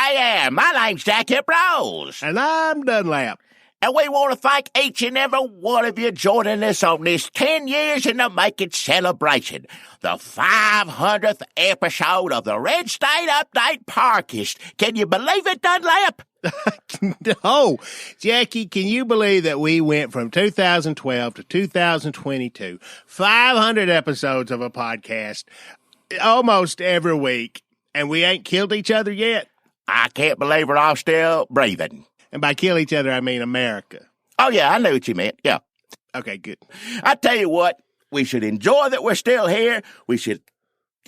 Hey there, my name's Jackie Bros. And I'm Dunlap. And we want to thank each and every one of you joining us on this 10 years in the making celebration. The 500th episode of the Red State Update Parkist. Can you believe it, Dunlap? No. Jackie, can you believe that we went from 2012 to 2022, 500 episodes of a podcast almost every week, and we ain't killed each other yet? I can't believe we're all still breathing. And by kill each other, I mean America. Oh, yeah, I knew what you meant. Yeah. Okay, good. I tell you what, we should enjoy that we're still here. We should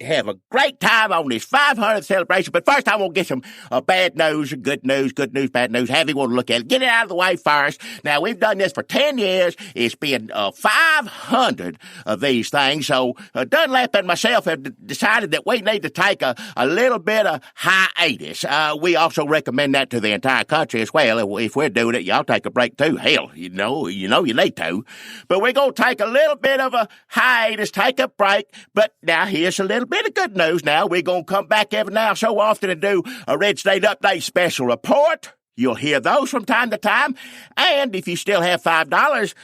have a great time on this 500th celebration. But first, I want to get some bad news, good news, bad news. Have you want to look at it? Get it out of the way first. Now, we've done this for 10 years. It's been 500 of these things. So Dunlap and myself have decided that we need to take a little bit of hiatus. We also recommend that to the entire country as well. If we're doing it, y'all take a break too. Hell, you know you need to. But we're going to take a little bit of a hiatus, take a break. But now here's a little bit of good news now. We're going to come back every now so often and do a Red State Update special report. You'll hear those from time to time. And if you still have $5,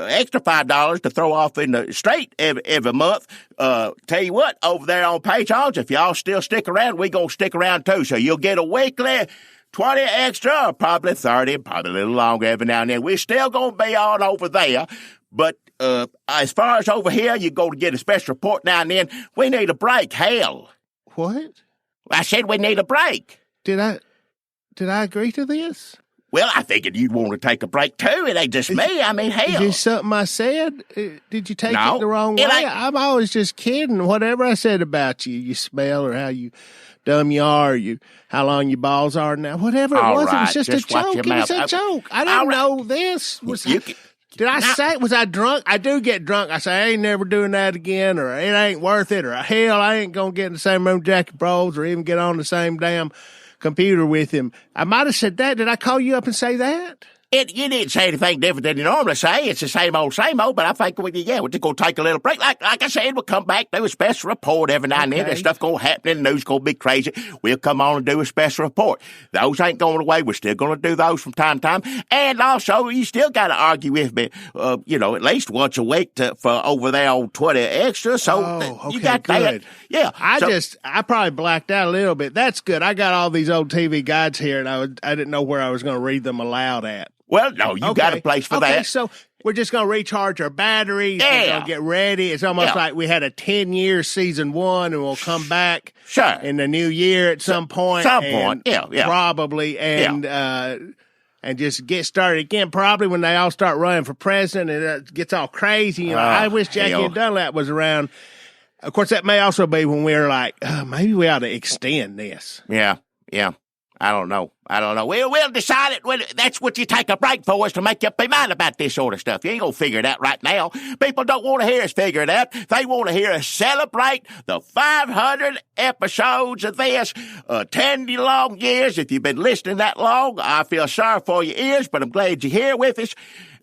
extra $5 to throw off in the straight every month, tell you what, over there on Patreon, if y'all still stick around, we're going to stick around too. So you'll get a weekly 20 extra, or probably 30, probably a little longer every now and then. We're still going to be on over there. But as far as over here, you go to get a special report now and then. We need a break. Hell. What? I said we need a break. Did I agree to this? Well, I figured you'd want to take a break too. It ain't just me. I mean, hell. Is this something I said? Did you take it the wrong way? I'm always just kidding. Whatever I said about you, you smell or how you dumb you are, how long your balls are now, whatever it was, it was just a joke. It was a joke. I didn't know this. Did I say, was I drunk? I do get drunk. I say, I ain't never doing that again, or it ain't worth it, or hell, I ain't going to get in the same room with Jackie Bros, or even get on the same damn computer with him. I might have said that. Did I call you up and say that? You didn't say anything different than you normally say. It's the same old, but I think, we're just going to take a little break. Like I said, we'll come back, do a special report every now and then. There's stuff going to happen in the news, going to be crazy. We'll come on and do a special report. Those ain't going away. We're still going to do those from time to time. And also, you still got to argue with me, at least once a week for over there on 20 extra. So you got good. That. Yeah. I probably blacked out a little bit. That's good. I got all these old TV guides here, and I didn't know where I was going to read them aloud at. Well, no, you got a place for that. So we're just going to recharge our batteries. Yeah. We're going to get ready. It's almost like we had a 10-year season one, and we'll come back in the new year at some point. Yeah. Probably, and just get started again, probably when they all start running for president and it gets all crazy. I wish Jackie and Dunlap was around. Of course, that may also be when we're like, maybe we ought to extend this. Yeah. I don't know. We'll decide it. That's what you take a break for, is to make you up your mind about this sort of stuff. You ain't going to figure it out right now. People don't want to hear us figure it out. They want to hear us celebrate the 500 episodes of this, 10 long years. If you've been listening that long, I feel sorry for your ears, but I'm glad you're here with us.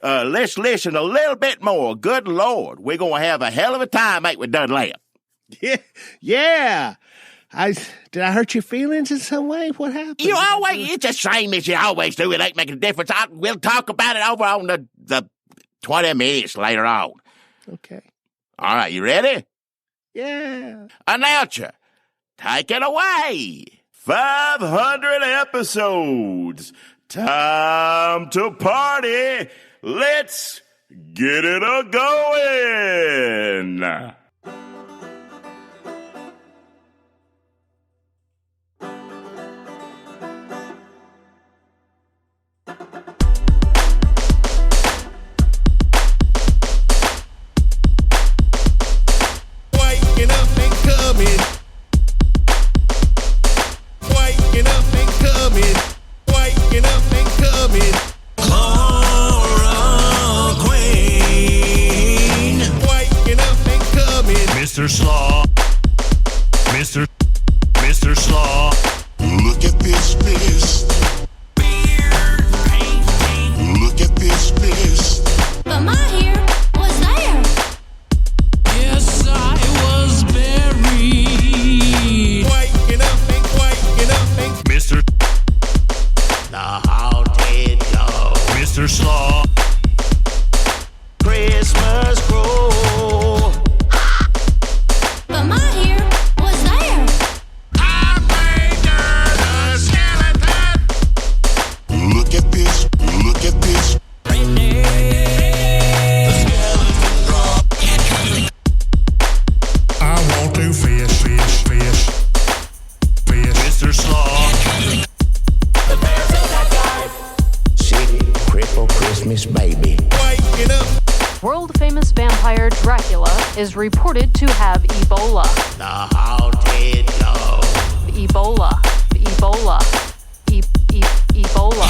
Let's listen a little bit more. Good Lord. We're going to have a hell of a time, ain't we, Dunlap? Yeah. Did I hurt your feelings in some way? What happened? It's the same as you always do. It ain't making a difference. We'll talk about it over on the 20 minutes later on. Okay. All right, you ready? Yeah. Announcer, take it away. 500 episodes. Time to party. Let's get it a-going. Mr. Slaw. Mr. Slaw. Look at this list. Look at this list. But my hair was there. Yes, I was buried. Waking up. Mr. vampire Dracula is reported to have Ebola. The haunted dog. Ebola. Ebola. Ebola.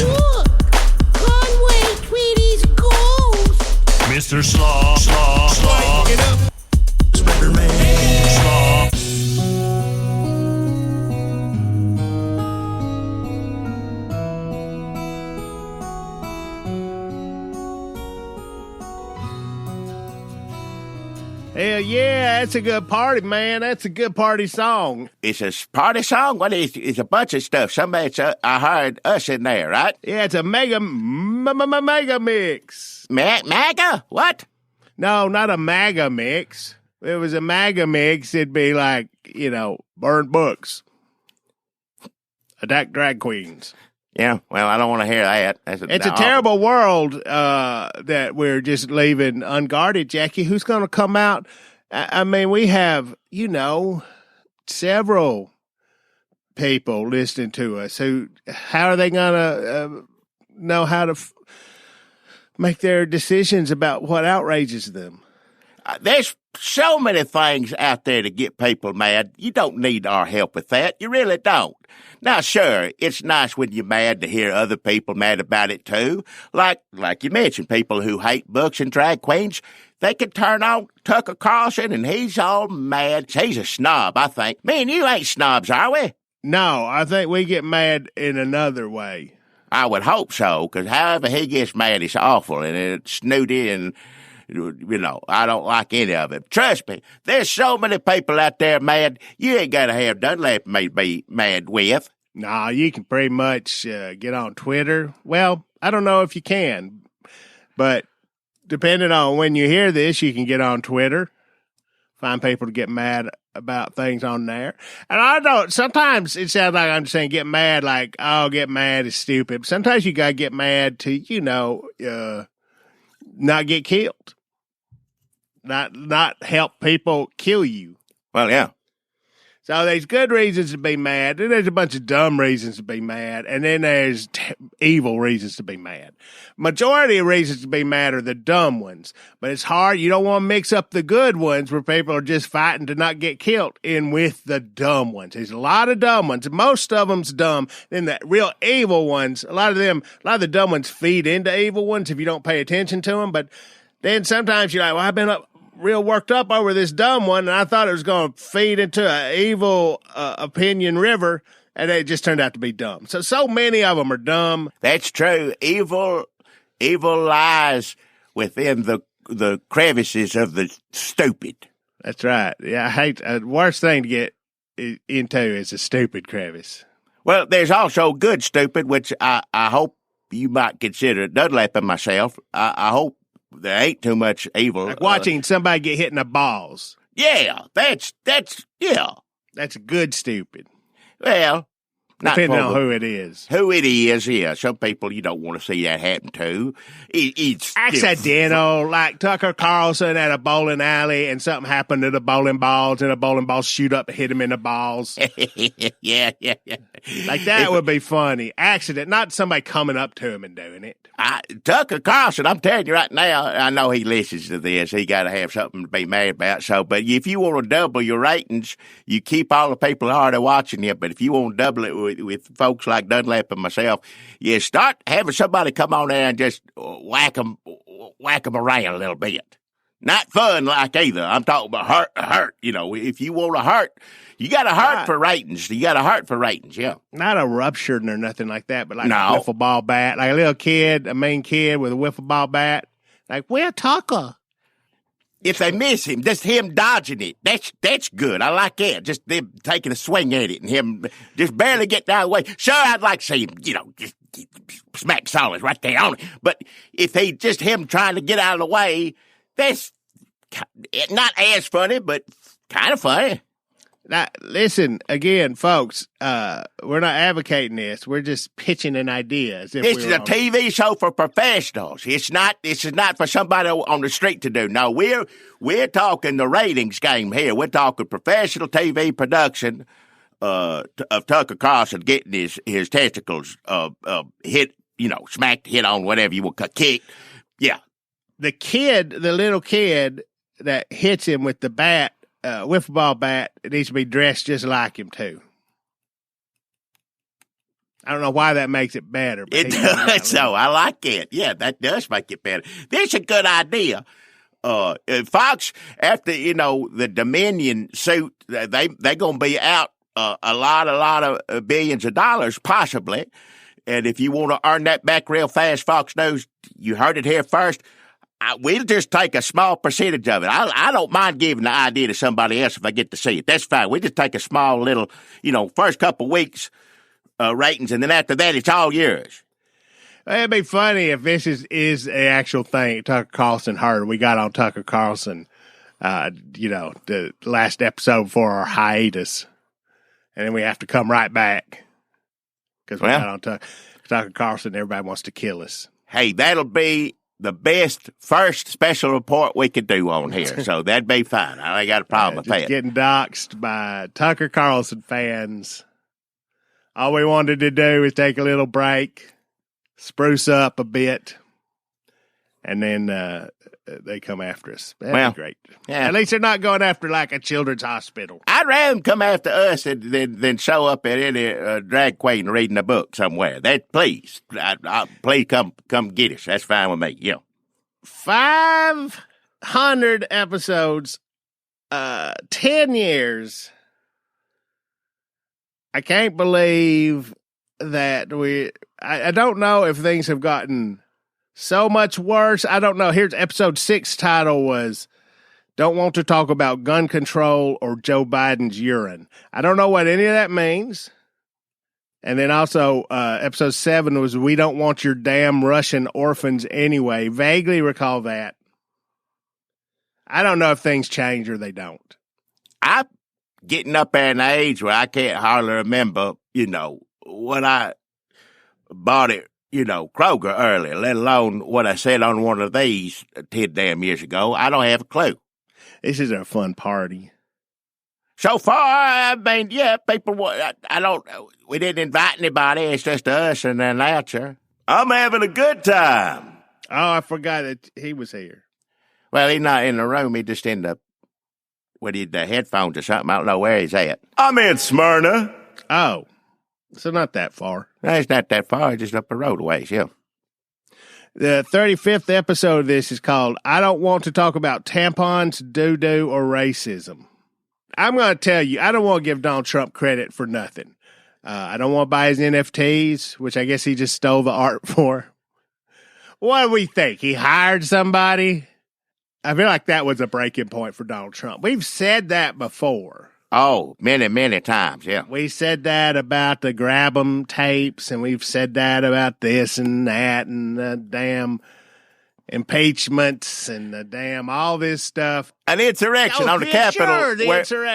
Look! Conway Tweety's ghost! Mr. Slaw, Slaw, Slaw. Get up, Spider-Man. Slaw. Hell yeah, that's a good party, man. That's a good party song. It's a party song? What is it's a bunch of stuff. I heard us in there, right? Yeah, it's a Megamix. MAGA? What? No, not a Megamix. If it was a Megamix, it'd be like, burn books. Attack drag queens. Yeah, well, I don't want to hear that. It's a terrible world that we're just leaving unguarded, Jackie. Who's going to come out? I mean, we have, several people listening to us. How are they going to know how to make their decisions about what outrages them? There's so many things out there to get people mad. You don't need our help with that. You really don't. Now, sure, it's nice when you're mad to hear other people mad about it, too. Like you mentioned, people who hate books and drag queens, they can turn on Tucker Carlson, and he's all mad. He's a snob, I think. Me and you ain't snobs, are we? No, I think we get mad in another way. I would hope so, because however he gets mad, it's awful, and it's snooty, and I don't like any of it. Trust me, there's so many people out there mad, you ain't got to have Dunlap me be mad with. Nah, you can pretty much get on Twitter. Well, I don't know if you can, but depending on when you hear this, you can get on Twitter, find people to get mad about things on there. And sometimes it sounds like I'm saying get mad like, oh, get mad is stupid. Sometimes you got to get mad to, not get killed. Not help people kill you. Well, yeah. So there's good reasons to be mad, and there's a bunch of dumb reasons to be mad, and then there's evil reasons to be mad. Majority of reasons to be mad are the dumb ones, but it's hard. You don't want to mix up the good ones where people are just fighting to not get killed in with the dumb ones. There's a lot of dumb ones. Most of them's dumb. Then the real evil ones, a lot of the dumb ones feed into evil ones if you don't pay attention to them, but then sometimes you're like, well, I've been real worked up over this dumb one, and I thought it was going to feed into an evil opinion river, and it just turned out to be dumb. So many of them are dumb. That's true. Evil lies within the crevices of the stupid. That's right. Yeah, I hate the worst thing to get into is a stupid crevice. Well, there's also good stupid, which I hope you might consider Dunlap and myself. I hope there ain't too much evil. Like watching somebody get hit in the balls. Yeah, that's good stupid. Well, depending on who it is. Who it is, yeah. Some people you don't want to see that happen to. It's accidental, like Tucker Carlson at a bowling alley, and something happened to the bowling balls, and the bowling balls shoot up and hit him in the balls. Yeah. Like that would be funny. Accident, not somebody coming up to him and doing it. Tucker Carlson, I'm telling you right now, I know he listens to this. He got to have something to be mad about. So, but if you want to double your ratings, you keep all the people already watching you. But if you want to double it with folks like Dunlap and myself, you start having somebody come on there and just whack them around a little bit. Not fun like either. I'm talking about hurt. If you want to hurt, you got to hurt for ratings. You got to hurt for ratings, yeah. Not a ruptured or nothing like that, but like a wiffle ball bat. Like a little kid, a mean kid with a wiffle ball bat. Like, where Tucker? If they miss him, just him dodging it. That's good. I like that. Just them taking a swing at it and him just barely getting out of the way. Sure, I'd like to see him, just smack solid right there on it. But if him trying to get out of the way, that's not as funny, but kind of funny. Now, listen, again, folks, we're not advocating this. We're just pitching an idea. This is a TV show for professionals. This is not for somebody on the street to do. No, we're talking the ratings game here. We're talking professional TV production of Tucker Carlson getting his testicles hit, smacked, hit on, whatever you want, kicked. Yeah. The little kid that hits him with the bat, wiffle ball bat, needs to be dressed just like him, too. I don't know why that makes it better. But it does, so I like it. Yeah, that does make it better. This is a good idea. Fox, after, the Dominion suit, they're going to be out a lot of billions of dollars, possibly. And if you want to earn that back real fast, Fox knows you heard it here first. We'll just take a small percentage of it. I don't mind giving the idea to somebody else if I get to see it. That's fine. We just take a small little, first couple weeks ratings, and then after that, it's all yours. It'd be funny if this is an actual thing Tucker Carlson heard. We got on Tucker Carlson, the last episode for our hiatus, and then we have to come right back because we got on Tucker Carlson. Everybody wants to kill us. Hey, that'll be the best first special report we could do on here, so that'd be fine. I ain't got a problem with that. Getting doxxed by Tucker Carlson fans. All we wanted to do is take a little break, spruce up a bit, and then they come after us. That'd be great. Yeah. At least they're not going after like a children's hospital. I'd rather them come after us than show up at any drag queen reading a book somewhere. Please come get us. That's fine with me. Yeah. 500 episodes, 10 years. I can't believe that I don't know if things have gotten so much worse. I don't know. Here's episode 6 title was Don't Want to Talk About Gun Control or Joe Biden's Urine. I don't know what any of that means. And then also episode 7 was We Don't Want Your Damn Russian Orphans Anyway. Vaguely recall that. I don't know if things change or they don't. I'm getting up at an age where I can't hardly remember, when I bought it, Kroger earlier, let alone what I said on one of these 10 damn years ago. I don't have a clue. This is a fun party. So far, I mean, people, we didn't invite anybody. It's just us and an announcer. I'm having a good time. Oh, I forgot that he was here. Well, he's not in the room. He just ended up with the headphones or something. I don't know where he's at. I'm in Smyrna. Oh, so not that far. No, it's not that far. It's just up the road a ways, yeah. The 35th episode of this is called I Don't Want to Talk About Tampons, Doo-Doo, or Racism. I'm going to tell you, I don't want to give Donald Trump credit for nothing. I don't want to buy his NFTs, which I guess he just stole the art for. What do we think? He hired somebody? I feel like that was a breaking point for Donald Trump. We've said that before. Oh, many, many times, yeah. We said that about the grab 'em tapes, and we've said that about this and that, and the damn impeachments, and the damn all this stuff. An insurrection on the Capitol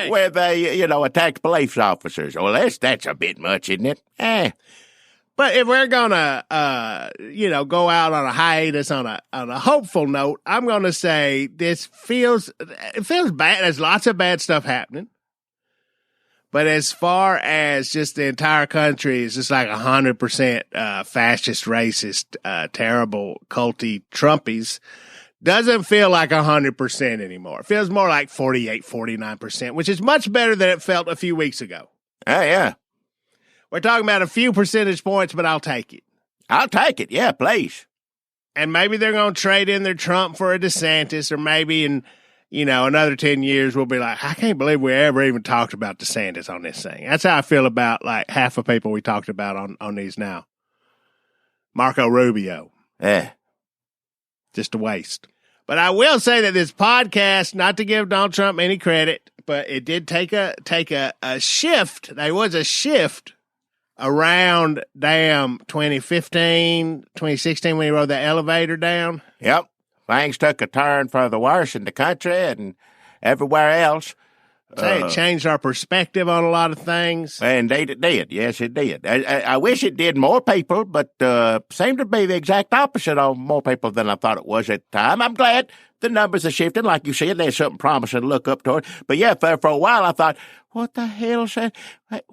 where they, attacked police officers. Well, that's a bit much, isn't it? But if we're gonna, go out on a hiatus on a hopeful note, I'm gonna say it feels bad. There's lots of bad stuff happening. But as far as just the entire country is just like 100% fascist, racist, terrible, culty Trumpies, doesn't feel like 100% anymore. It feels more like 48, 49%, which is much better than it felt a few weeks ago. Oh, yeah. We're talking about a few percentage points, but I'll take it. I'll take it. Yeah, please. And maybe they're going to trade in their Trump for a DeSantis, or maybe in, another 10 years we'll be like, I can't believe we ever even talked about DeSantis on this thing. That's how I feel about like half the people we talked about on these now. Marco Rubio. Yeah. Just a waste. But I will say that this podcast, not to give Donald Trump any credit, but it did take a shift. There was a shift around, 2015, 2016 when he rode the elevator down. Yep. Things took a turn for the worse in the country and everywhere else. It changed our perspective on a lot of things. And it did. Yes, it did. I wish it did more people, but seemed to be the exact opposite on more people than I thought it was at the time. I'm glad the numbers are shifting. Like you said, there's something promising to look up toward. But yeah, for a while I thought, what the hell?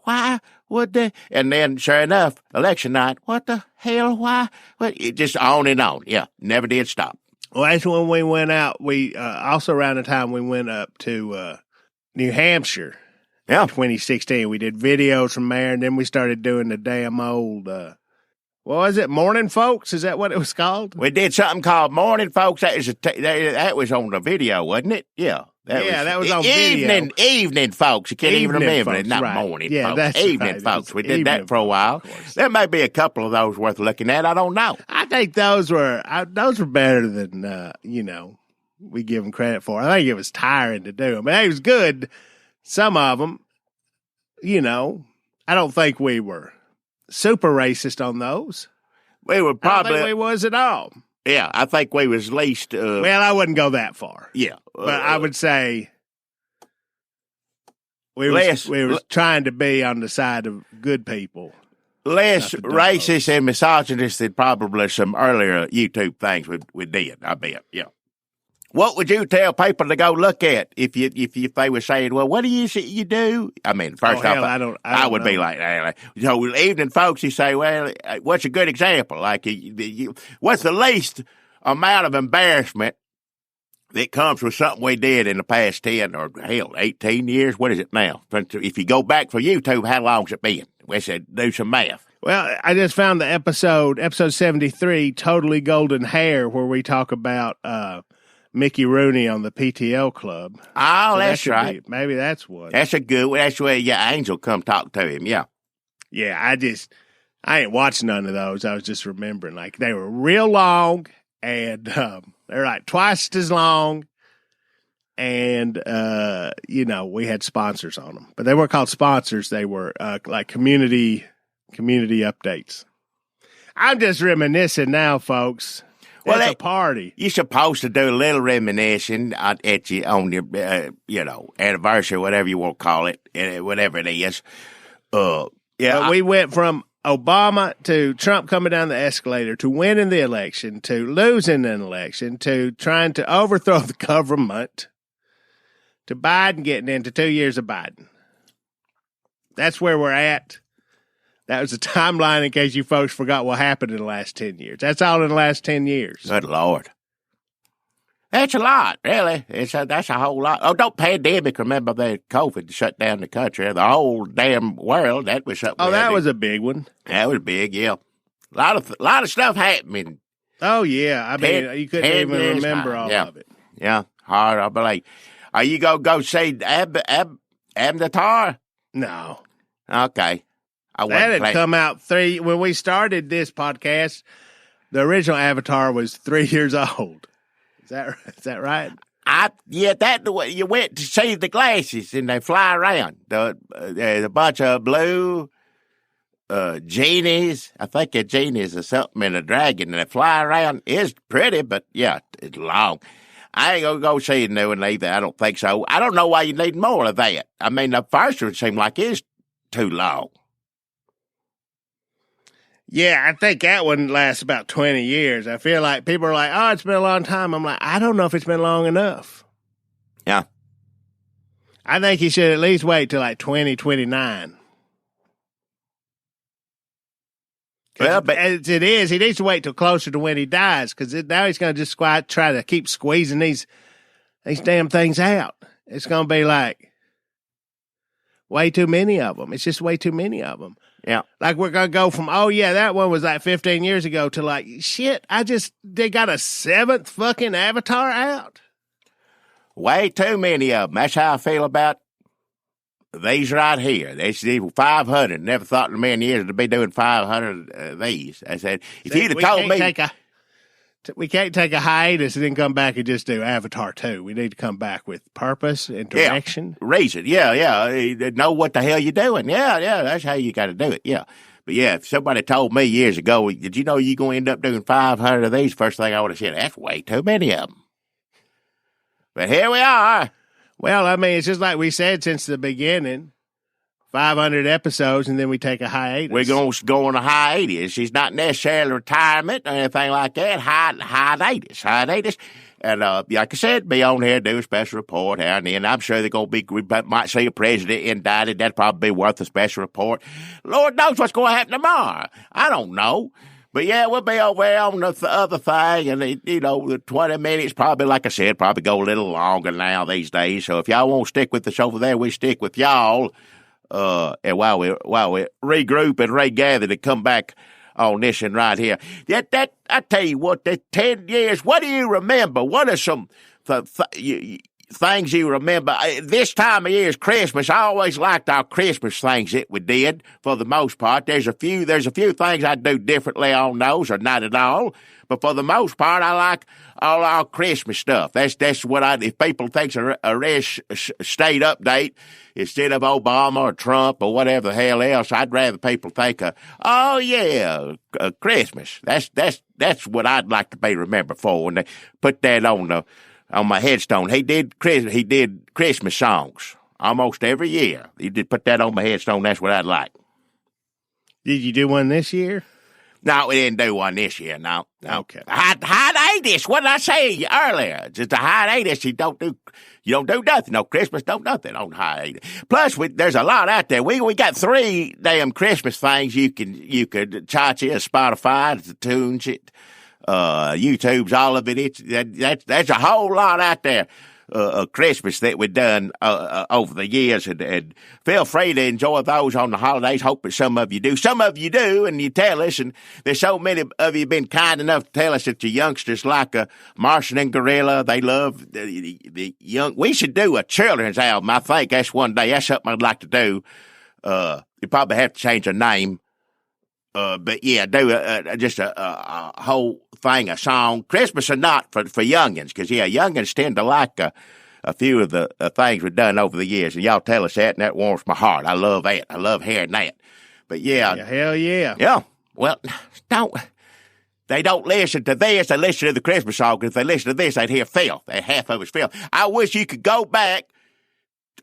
Why would they? And then, sure enough, election night, what the hell? Why? It just on and on. Yeah, never did stop. Well, that's when we went out. We also around the time we went up to New Hampshire. Yeah. In 2016. We did videos from there, and then we started doing the damn old, what was it, Morning Folks? Is that what it was called? We did something called Morning Folks. That was on the video, wasn't it? Yeah. That was on video. Evening Folks. You can't even remember folks, it. Not right. Morning yeah, Folks. That's Evening right. Folks. We did that for a while. There may be a couple of those worth looking at. I don't know. I think those were better than, we give them credit for. I think it was tiring to do them. But it was good. Some of them, I don't think we were super racist on those. We were probably. I don't think we was at all. Yeah, I think we was least. Well, I wouldn't go that far. Yeah. But I would say we were trying to be on the side of good people. Less racist and misogynist than probably some earlier YouTube things we did, I bet. Yeah. What would you tell people to go look at if they were saying, well, what do you see you do? I mean, first off, I would be like, evening folks, you say, well, what's a good example? Like, what's the least amount of embarrassment that comes with something we did in the past 10 or, 18 years? What is it now? If you go back for YouTube, how long's it been? We said, do some math. Well, I just found the episode 73, Totally Golden Hair, where we talk about Mickey Rooney on the PTL Club. Oh, so that's right. Maybe that's what. That's a good one. That's where your angel come talk to him, yeah. Yeah, I ain't watched none of those. I was just remembering, like, they were real long, and they're like twice as long, and, we had sponsors on them. But they weren't called sponsors. They were like community updates. I'm just reminiscing now, folks. Well, it's a party. You're supposed to do a little reminiscing on your, anniversary, whatever you want to call it, whatever it is. We went from Obama to Trump coming down the escalator to winning the election to losing an election to trying to overthrow the government to Biden getting into 2 years of Biden. That's where we're at. That was a timeline in case you folks forgot what happened in the last 10 years. That's all in the last 10 years. Good Lord. That's a lot, really. That's a whole lot. Oh, don't pandemic. Remember the COVID shut down the country, the whole damn world. That was something. Oh, that was a big one. That was big, yeah. A lot of stuff happening. Oh, yeah. I mean, you couldn't even remember all of it. Yeah, hard, I believe. Are you going to go see Avatar? No. Okay. That had come out when we started this podcast. The original Avatar was 3 years old. Is that right? That you went to see the glasses and they fly around. There's a bunch of blue genies. I think a genie is something and a dragon, and they fly around. It's pretty, but yeah, it's long. I ain't gonna go see the new one either. I don't think so. I don't know why you need more of that. I mean, the first one seemed like it's too long. Yeah, I think that one lasts about 20 years. I feel like people are like, oh, it's been a long time. I'm like, I don't know if it's been long enough. Yeah. I think he should at least wait till like 2029. Well, but as it is, he needs to wait till closer to when he dies, because now he's going to just try to keep squeezing these damn things out. It's going to be like way too many of them. It's just way too many of them. Yeah. Like we're going to go from, oh, yeah, that one was like 15 years ago to like, shit, they got a 7th fucking Avatar out. Way too many of them. That's how I feel about these right here. They said 500. Never thought in a million years to be doing 500 of these. I said, if you'd have told me. We can't take a hiatus and then come back and just do Avatar 2. We need to come back with purpose and direction. Yeah, reason. Yeah. Know what the hell you're doing. Yeah. That's how you got to do it. Yeah. But yeah, if somebody told me years ago, did you know you're going to end up doing 500 of these? First thing I would have said, that's way too many of them. But here we are. Well, I mean, it's just like we said since the beginning. 500 episodes, and then we take a hiatus. We're going to go on a hiatus. It's not necessarily retirement or anything like that. Hiatus. And like I said, be on here, do a special report here and then. I'm sure they're going to be, we might see a president indicted. That'd probably be worth a special report. Lord knows what's going to happen tomorrow. I don't know. But yeah, we'll be over there on the other thing, and the 20 minutes probably, like I said, probably go a little longer now these days. So if y'all won't stick with us over there, we stick with y'all. And while we regroup and regather to come back on this and right here. That I tell you what, that 10 years. What do you remember? What are some things you remember? This time of year is Christmas. I always liked our Christmas things that we did for the most part. There's a few things I do differently on those, or not at all. But for the most part, I like all our Christmas stuff. That's what if people think a red state update instead of Obama or Trump or whatever the hell else, I'd rather people think Christmas. That's what I'd like to be remembered for. And they put that on my headstone. He did Christmas songs almost every year. He did put that on my headstone. That's what I'd like. Did you do one this year? No, we didn't do one this year, no. Okay. Hiatus. What did I say earlier? Just a hiatus. You don't do nothing. No Christmas, don't nothing on hiatus. Plus, there's a lot out there. We got 3 damn Christmas things you could charge here, Spotify, the tunes, YouTube's, all of it. That's a whole lot out there. Christmas that we've done over the years, and feel free to enjoy those on the holidays. Hope that some of you do. Some of you do, and you tell us, and there's so many of you been kind enough to tell us that your youngsters like Martian and Gorilla. They love the young. We should do a children's album. I think that's one day. That's something I'd like to do. You probably have to change the name. But yeah, do just a whole thing, a song, Christmas or not, for youngins, because youngins tend to like a few of the things we've done over the years, and y'all tell us that, and that warms my heart. I love that. I love hearing that. But yeah, hell yeah. Yeah. Well, they don't listen to this. They listen to the Christmas song, because if they listen to this, they'd hear filth. Half of it's filth. I wish you could go back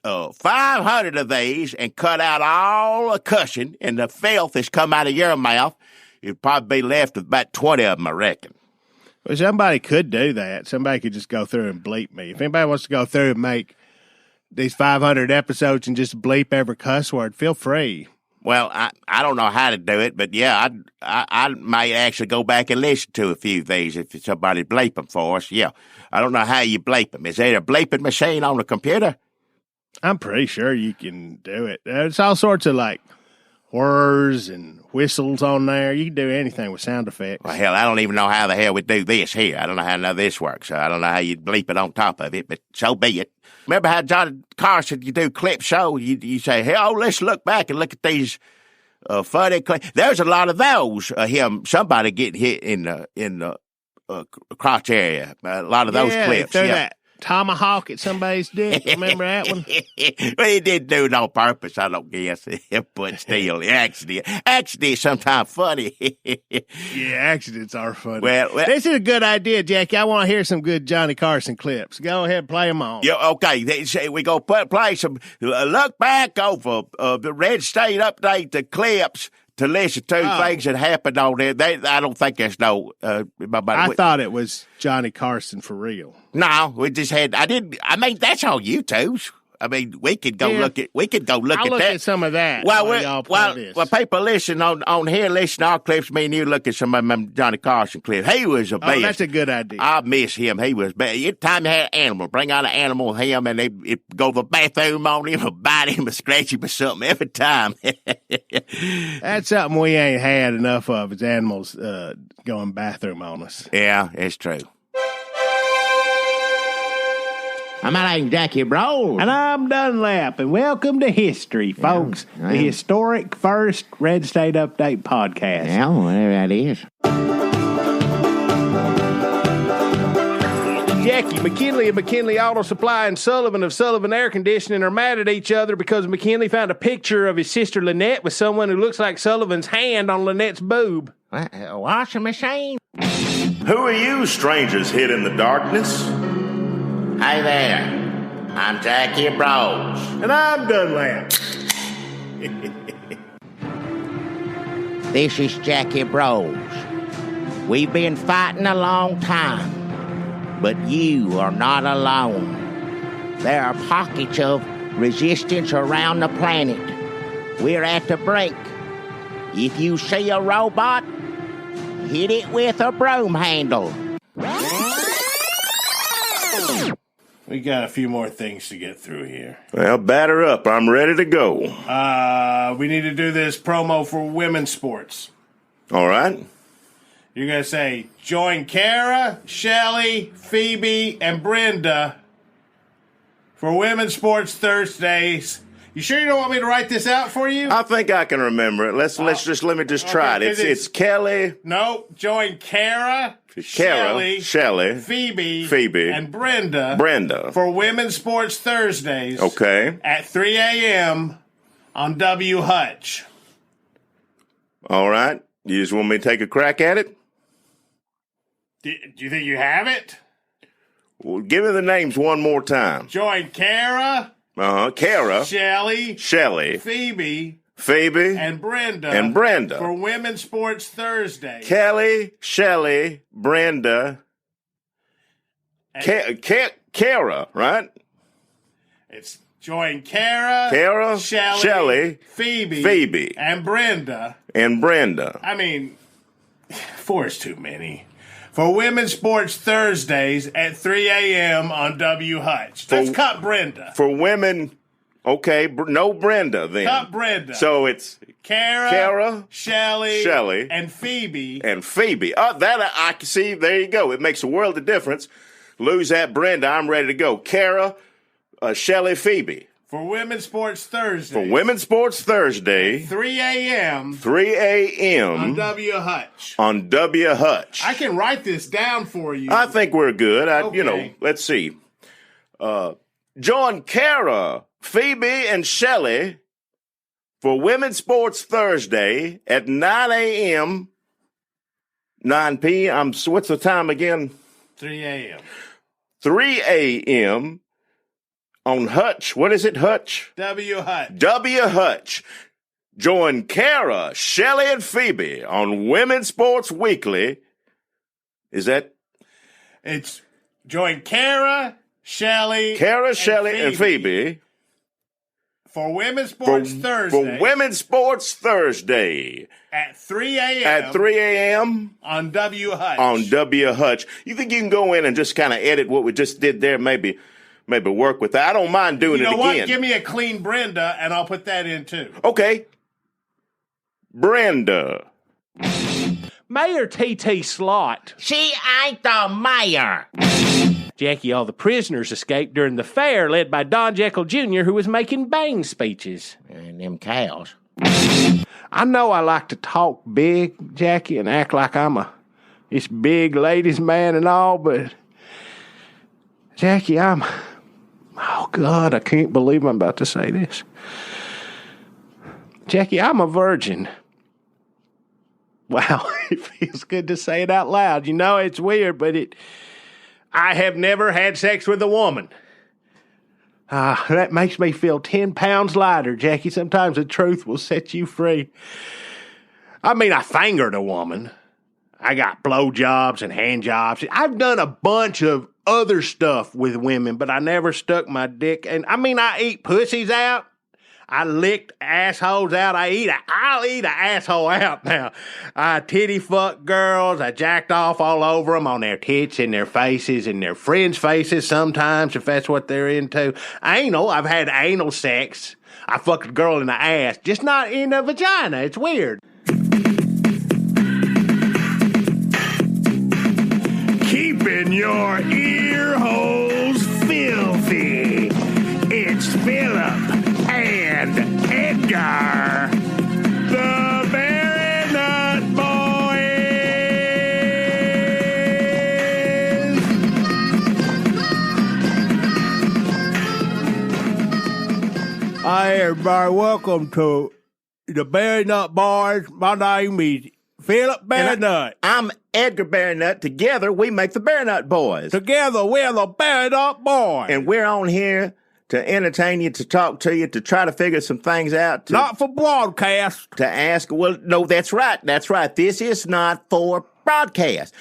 500 of these and cut out all the cussing and the filth that's come out of your mouth. You'd probably be left with about 20 of them, I reckon. Well, somebody could do that. Somebody could just go through and bleep me. If anybody wants to go through and make these 500 episodes and just bleep every cuss word, feel free. Well, I don't know how to do it, but yeah, I might actually go back and listen to a few of these if somebody bleep them for us. Yeah, I don't know how you bleep them. Is there a bleeping machine on the computer? I'm pretty sure you can do it. It's all sorts of like whirs and whistles on there. You can do anything with sound effects. Well, hell, I don't even know how the hell we do this here. I don't know how none of this works. So I don't know how you bleep it on top of it, but so be it. Remember how Johnny Carson, you do clip show? You say, hey, let's look back and look at these funny clips. There's a lot of those. Somebody getting hit in the crotch area. A lot of those clips. Yeah. That tomahawk at somebody's dick. Remember that one? Well, he didn't do it on purpose, I don't guess. But still, accidents sometimes funny. Yeah, accidents are funny. Well, this is a good idea, Jackie. I want to hear some good Johnny Carson clips. Go ahead and play them on. Yeah, okay. We go play some. Look back over the Red State Update, the clips, to listen to things that happened on there. I don't think there's no. I thought it was Johnny Carson for real. No, we just had. I mean, that's on YouTube. I mean, we could go look at. We could go look I'll at look that. At some of that. Well, people listen on here, listen to our clips. Me and you look at some of them Johnny Carson clips. He was a beast. Oh, that's a good idea. I miss him. He was bad. Every time you had an animal, bring out an animal, him, and they go to the bathroom on him, or bite him, or scratch him, or something every time. That's something we ain't had enough of, is animals going bathroom on us. Yeah, it's true. I'm not Jackie Bro. And I'm Dunlap, and welcome to History, folks. The historic first Red State Update podcast. Yeah, whatever that is. Jackie, McKinley of McKinley Auto Supply and Sullivan of Sullivan Air Conditioning are mad at each other because McKinley found a picture of his sister Lynette with someone who looks like Sullivan's hand on Lynette's boob. Washing machine. Who are you, strangers hid in the darkness? Hey there. I'm Jackie Bros. And I'm Dunlap. This is Jackie Bros. We've been fighting a long time, but you are not alone. There are pockets of resistance around the planet. We're at the brink. If you see a robot, hit it with a broom handle. We got a few more things to get through here. Well, batter up. I'm ready to go. We need to do this promo for women's sports. All right. You're going to say, join Kara, Shelly, Phoebe, and Brenda for Women's Sports Thursdays. You sure you don't want me to write this out for you? I think I can remember it. Let me just try it. It's Kelly. No, join Kara, Shelly, Phoebe, and Brenda for Women's Sports Thursdays. Okay. At 3 a.m. on W Hutch. All right. You just want me to take a crack at it? Do you think you have it? Well, give me the names one more time. Join Kara. Kara. Shelly. Phoebe. And Brenda. For Women's Sports Thursday. Kelly, Shelly, Brenda. Kara, right? It's join Kara, Shelly, Phoebe. And Brenda. I mean, 4 is too many. For Women's Sports Thursdays at 3 a.m. on W Hutch. Let's cut Brenda. For women, okay, no Brenda then. Cut Brenda. So it's Kara, Shelly, and Phoebe. Oh, that I can see. There you go. It makes a world of difference. Lose that Brenda. I'm ready to go. Kara, Shelly, Phoebe. For Women's Sports Thursday. 3 a.m. On W Hutch. I can write this down for you. I think we're good. Okay. Let's see. Join Kara, Phoebe, and Shelly for Women's Sports Thursday at 9 a.m. 9 p.m. What's the time again? 3 a.m. 3 a.m. on Hutch. What is it, Hutch? W Hutch. W Hutch. Join Kara, Shelly, and Phoebe on Women's Sports Weekly. Is that? It's join Kara, Shelly, and Phoebe. For Women's Sports Thursday. For Women's Sports Thursday. At 3 a.m. On W Hutch. You think you can go in and just kind of edit what we just did there? Maybe work with that. I don't mind doing it again. You know what? Give me a clean Brenda, and I'll put that in too. Okay. Brenda. Mayor T.T. Slot. She ain't the mayor. Jackie, all the prisoners escaped during the fair led by Don Jekyll Jr., who was making bang speeches. And them cows. I know I like to talk big, Jackie, and act like I'm this big ladies' man and all, but Jackie, oh, God, I can't believe I'm about to say this. Jackie, I'm a virgin. Wow, it feels good to say it out loud. You know, it's weird, but I have never had sex with a woman. That makes me feel 10 pounds lighter, Jackie. Sometimes the truth will set you free. I mean, I fingered a woman. I got blowjobs and hand jobs. I've done a bunch of other stuff with women, but I never stuck my dick. And I mean, I eat pussies out. I licked assholes out. I'll eat an asshole out now. I titty fuck girls. I jacked off all over them on their tits and their faces and their friends' faces sometimes, if that's what they're into. Anal. I've had anal sex. I fucked a girl in the ass, just not in a vagina. It's weird. Keeping your ear holes filthy. It's Philip and Edgar, the Berry Nut Boys. Hi, everybody. Welcome to the Berry Nut Boys. My name is Philip Berry Nut. I'm Edgar Berry Nut. Together, we make the Berry Nut Boys. Together, we're the Berry Nut Boys. And we're on here to entertain you, to talk to you, to try to figure some things out. Not for broadcast. To ask, well, no, that's right. That's right. This is not for broadcast.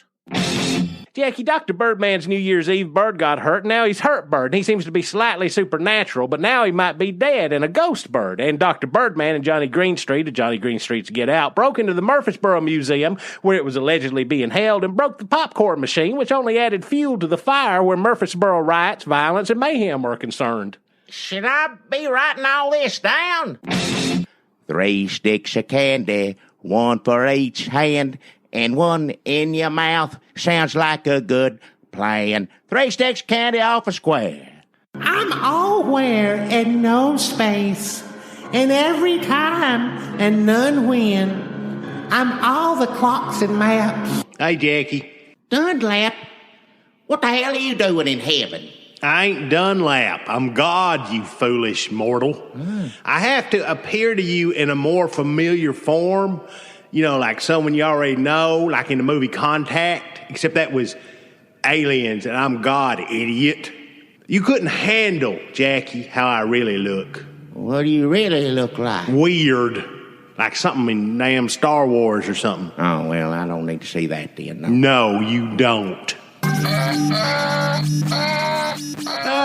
Jackie, Dr. Birdman's New Year's Eve bird got hurt. Now he's hurt bird, and he seems to be slightly supernatural, but now he might be dead and a ghost bird. And Dr. Birdman and Johnny Greenstreet of Johnny Greenstreet's Get Out broke into the Murfreesboro Museum, where it was allegedly being held, and broke the popcorn machine, which only added fuel to the fire where Murfreesboro riots, violence, and mayhem were concerned. Should I be writing all this down? 3 sticks of candy, 1 for each hand, and 1 in your mouth. Sounds like a good plan. 3 sticks of candy off a square. I'm all where and no space, and every time and none when. I'm all the clocks and maps. Hey, Jackie. Dunlap, what the hell are you doing in heaven? I ain't Dunlap. I'm God, you foolish mortal. I have to appear to you in a more familiar form, you know, like someone you already know, like in the movie Contact, except that was aliens and I'm God, idiot. You couldn't handle, Jackie, how I really look. What do you really look like? Weird. Like something in damn Star Wars or something. Oh, well, I don't need to see that then. No, you don't.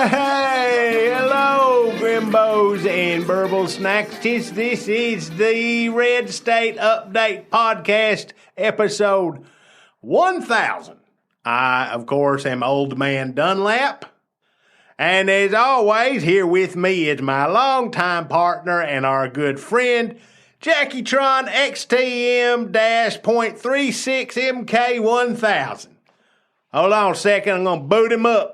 Hey, hello, Grimbos and Burble Snacks. This is the Red State Update Podcast, episode 1000. I, of course, am Old Man Dunlap. And as always, here with me is my longtime partner and our good friend, Jackie Tron XTM-.36MK1000. Hold on a second, I'm going to boot him up.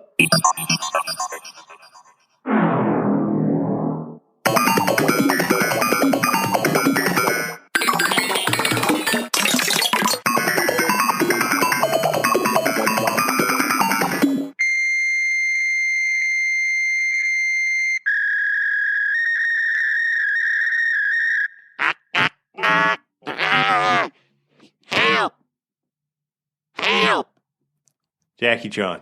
Help! Jackie Tron.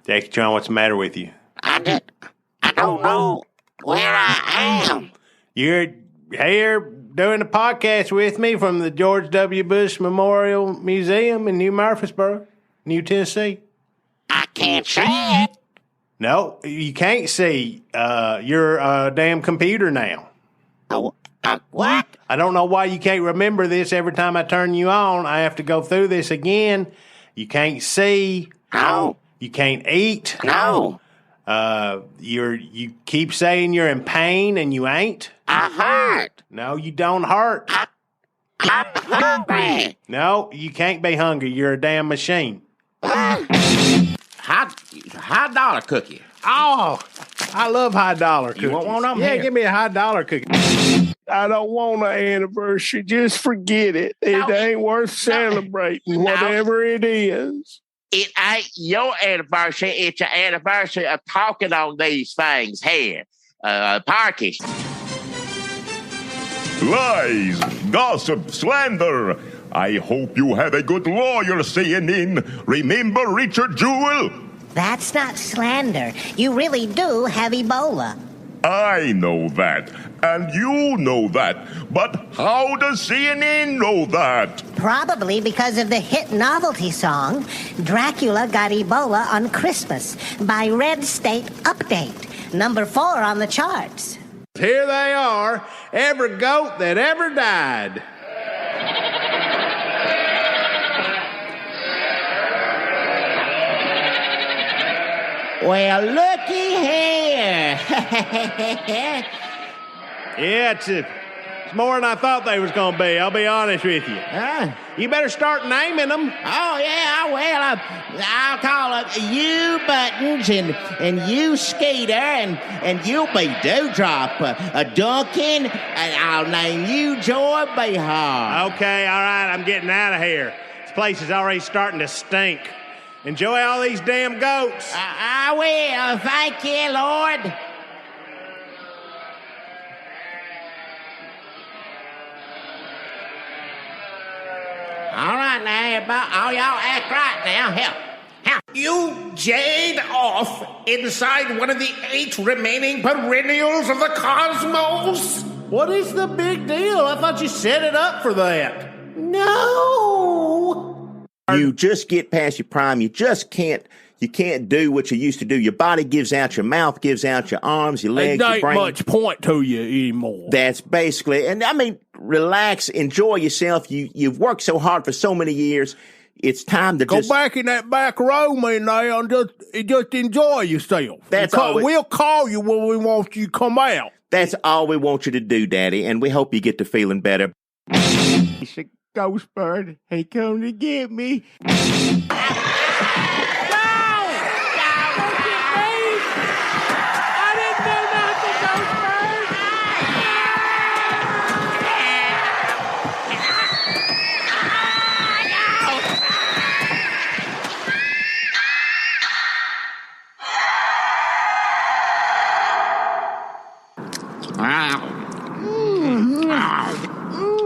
Jackie Tron, what's the matter with you? I don't know where I am. You're here doing a podcast with me from the George W. Bush Memorial Museum in New Murfreesboro, New Tennessee. I can't see it. No, you can't see. You're a damn computer now. What? I don't know why you can't remember this every time I turn you on. I have to go through this again. You can't see. No. You can't eat. No. You keep saying you're in pain and you ain't. I hurt. No, you don't hurt. I'm hungry. No, you can't be hungry. You're a damn machine. High dollar cookie. Oh, I love high dollar cookies. You want one of them? Yeah, Here. give me a high dollar cookie. I don't want an anniversary. Just forget it. It ain't worth celebrating, whatever it is. It ain't your anniversary. It's your anniversary of talking on these things here. Parkish. Lies, gossip, slander. I hope you have a good lawyer saying in. Remember Richard Jewell? That's not slander. You really do have Ebola. I know that, and you know that, but how does CNN know that? Probably because of the hit novelty song, Dracula Got Ebola on Christmas, by Red State Update, number 4 on the charts. Here they are, every goat that ever died. Well, looky here. Yeah, it's more than I thought they was going to be, I'll be honest with you. You better start naming them. Oh, yeah, I will. I'll call it you Buttons and you Skeeter and you'll be Dewdrop, Duncan, and I'll name you Joy Behar. Okay, all right, I'm getting out of here. This place is already starting to stink. Enjoy all these damn goats. I will. Thank you, Lord. All right, now, everybody. All y'all act right now. You jade off inside one of the 8 remaining perennials of the cosmos? What is the big deal? I thought you set it up for that. No. You just get past your prime. You can't do what you used to do. Your body gives out, your mouth gives out, your arms, your legs, There your ain't brain. much point to you anymore. That's basically, and I mean, relax, enjoy yourself. You've worked so hard for so many years. It's time to go back in that back room in there and just enjoy yourself. We'll call you when we want you to come out. That's all we want you to do, Daddy, and we hope you get to feeling better. It's a ghost bird. He come to get me.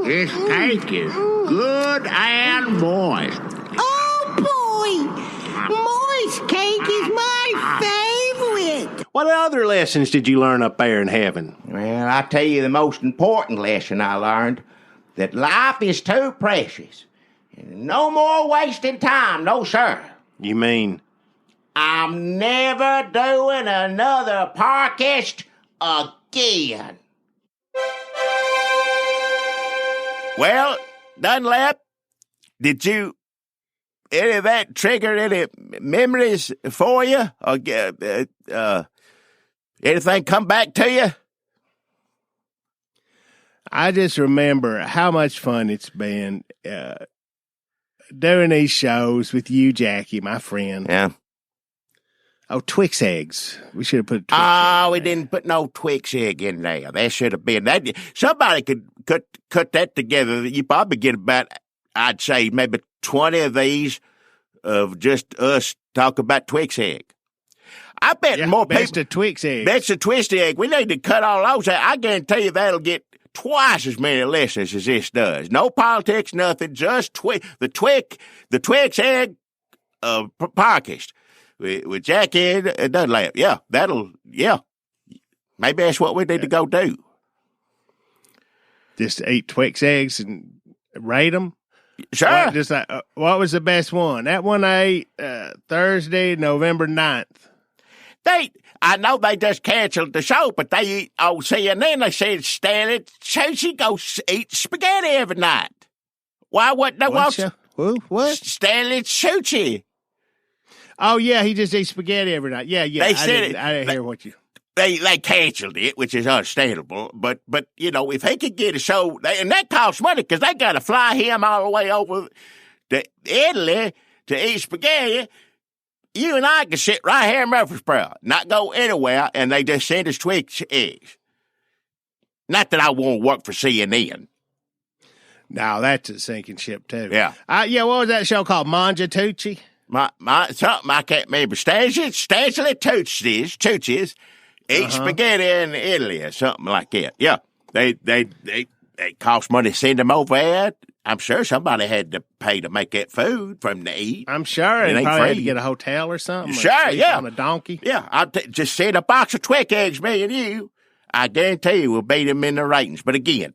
This cake is good and moist. Oh, boy! Moist cake is my favorite! What other lessons did you learn up there in heaven? Well, I tell you the most important lesson I learned, that life is too precious. No more wasting time, no sir. You mean? I'm never doing another parkist again. Well, Dunlap, did any of that trigger any memories for you? Or anything come back to you? I just remember how much fun it's been doing these shows with you, Jackie, my friend. Yeah. Oh, Twix eggs. We should have put Twix egg we didn't put no Twix egg in there. There should have been. Somebody could cut that together. You probably get about, I'd say, maybe 20 of these of just us talking about Twix egg. I bet more people. Best of Twix eggs. Best of Twix egg. We need to cut all those out. I guarantee you that'll get twice as many listeners as this does. No politics, nothing. Just the Twix egg podcast. With Jackie and Dunlap. Yeah, maybe that's what we need to go do. Just eat Twix eggs and rate them? Sure. What was the best one? That one I ate Thursday, November 9th. I know they just canceled the show, but they on CNN they said Stanley Tucci goes eat spaghetti every night. Why wouldn't they watch what? Stanley Tucci? Oh yeah, he just eats spaghetti every night. Yeah. They said I didn't hear what you. They canceled it, which is understandable. But if he could get a show, and that costs money because they got to fly him all the way over to Italy to eat spaghetti. You and I can sit right here in Murfreesboro, not go anywhere, and they just send us Twix eggs. Not that I want to work for CNN. No, that's a sinking ship too. Yeah. What was that show called? Mangiatucci? Something I can't remember. Stanley Tucci's eat spaghetti in Italy or something like that. Yeah. They cost money to send them over there. I'm sure somebody had to pay to make that food for them to eat. I'm sure. It And ain't probably had free. to get a hotel or something. Sure, yeah. On a donkey. Yeah. I'll just send a box of Twix eggs, me and you. I guarantee you we'll beat them in the ratings. But again,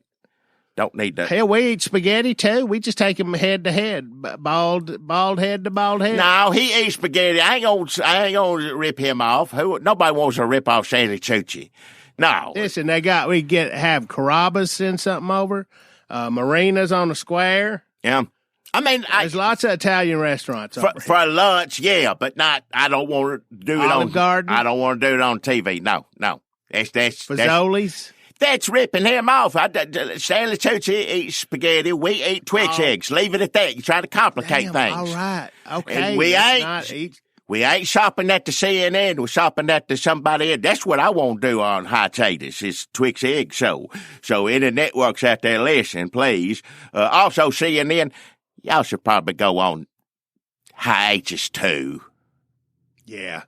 don't need to. Hell, we eat spaghetti too. We just take them head to head, bald head to bald head. No, he eats spaghetti. I ain't gonna rip him off. Nobody wants to rip off Stanley Tucci. No. Listen, we have Carrabba's send something over. Marina's on the square. Yeah. I mean, there's lots of Italian restaurants for lunch. Yeah, but not. I don't want to do it Olive Garden. I don't want to do it on TV. No. That's Fazoli's. That's ripping him off. Stanley Tucci eats spaghetti. We eat Twix eggs. Leave it at that. You're trying to complicate things. All right. Okay. And we ain't shopping at the CNN. We're shopping at the somebody else. That's what I want to do on Hiatus is Twix egg show. So any networks out there, listen, please. Also CNN, y'all should probably go on Hiatus too. Yeah.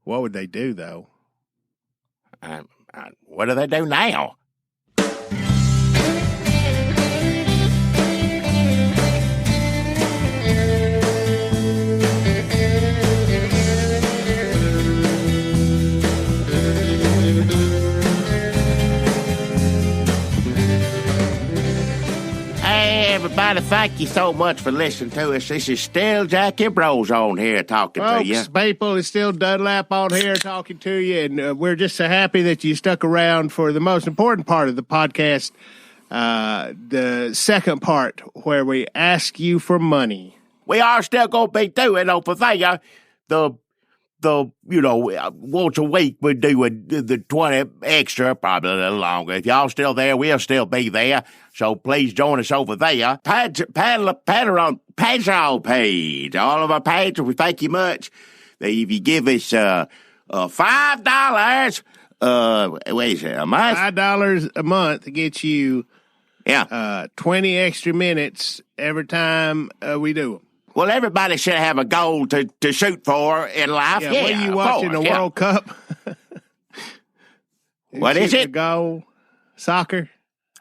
What would they do though? What do they do now? everybody, thank you so much for listening to us. This is still Jackie Bros on here talking to you. Folks, people, it's still Dunlap on here talking to you, and we're just so happy that you stuck around for the most important part of the podcast, the second part, where we ask you for money. We are still going to be doing over there once a week we do the 20 extra, probably a little longer. If y'all still there, we'll still be there. So please join us over there. Patreon page. All of our pages, we thank you much. If you give us $5, what is it, a month? $5 a month to get you 20 extra minutes every time we do them. Well, everybody should have a goal to shoot for in life. Yeah, what are you watching, the World Cup? What is it? A goal? Soccer?